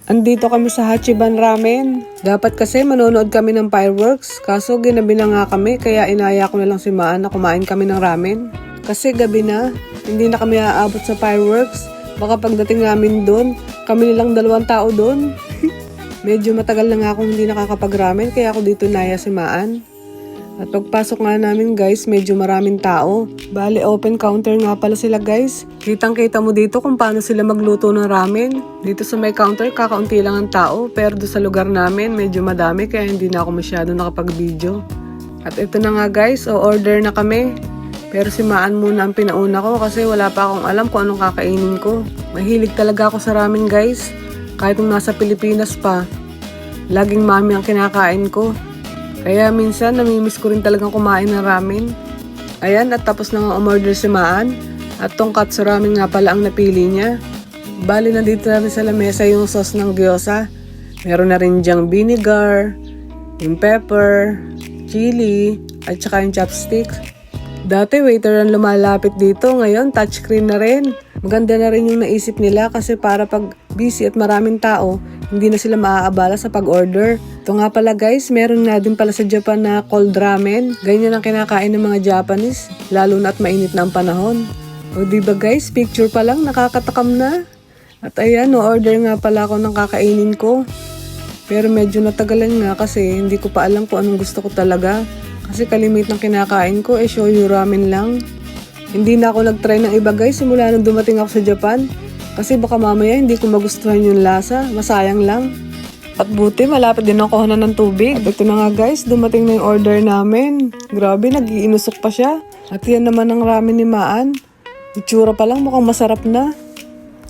Andito kami sa Hachiban Ramen. Dapat kasi manonood kami ng fireworks. Kaso ginabi na nga kami kaya inaya ko na lang si Maan na kumain kami ng ramen. Kasi gabi na, hindi na kami aabot sa fireworks. Baka pagdating namin doon, kami nilang 2 tao doon. Medyo matagal na nga akong hindi nakakapag-ramen kaya ako dito inaya si Maan. At pagpasok nga namin guys, medyo maraming tao. Bali open counter nga pala sila guys. Kitang-kita mo dito kung paano sila magluto ng ramen. Dito sa may counter, kakaunti lang ang tao. Pero doon sa lugar namin, medyo madami kaya hindi na ako masyado nakapag-video. At ito na nga guys, o-order na kami. Pero si Maan muna ang pinauna ko kasi wala pa akong alam kung anong kakainin ko. Mahilig talaga ako sa ramen guys. Kahit nung nasa Pilipinas pa, laging mami ang kinakain ko. Kaya minsan namimiss ko rin talagang kumain ng ramen. Ayan, at tapos na nga umorder si Maan. At tonkatsu ramen nga pala ang napili niya. Bali na dito na rin sa lamesa yung sauce ng gyoza. Meron na rin diyang vinegar, yung pepper, chili, at saka yung chopsticks. Dati waiter ang lumalapit dito, ngayon touchscreen na rin. Maganda na rin yung naisip nila kasi para pag busy at maraming tao, hindi na sila maaabala sa pag-order. Ito nga pala guys, meron nga din pala sa Japan na cold ramen. Ganyan ang kinakain ng mga Japanese, lalo na at mainit na ang panahon. O diba guys, picture pa lang, nakakatakam na. At ayan, no-order nga pala ako ng kakainin ko. Pero medyo natagalan nga kasi hindi ko pa alam kung anong gusto ko talaga. Kasi kalimit ng kinakain ko, shoyu ramen lang. Hindi na ako nag-try ng iba guys simula nung dumating ako sa Japan. Kasi baka mamaya hindi ko magustuhan yung lasa, masayang lang. At buti malapit din ako kuhanan ng tubig. At ito na nga guys, dumating na yung order namin. Grabe, nag-iinusok pa siya. At yan naman ang ramen ni Maan. Itsura pa lang mukhang masarap na.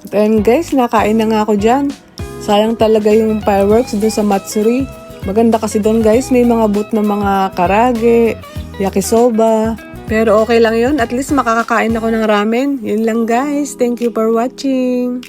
At ayan guys, nakain na nga ako dyan. Sayang talaga yung fireworks dun sa Matsuri. Maganda kasi doon guys, may mga booth na mga karage, yakisoba. Pero okay lang yun, at least makakakain ako ng ramen. Yun lang guys, thank you for watching.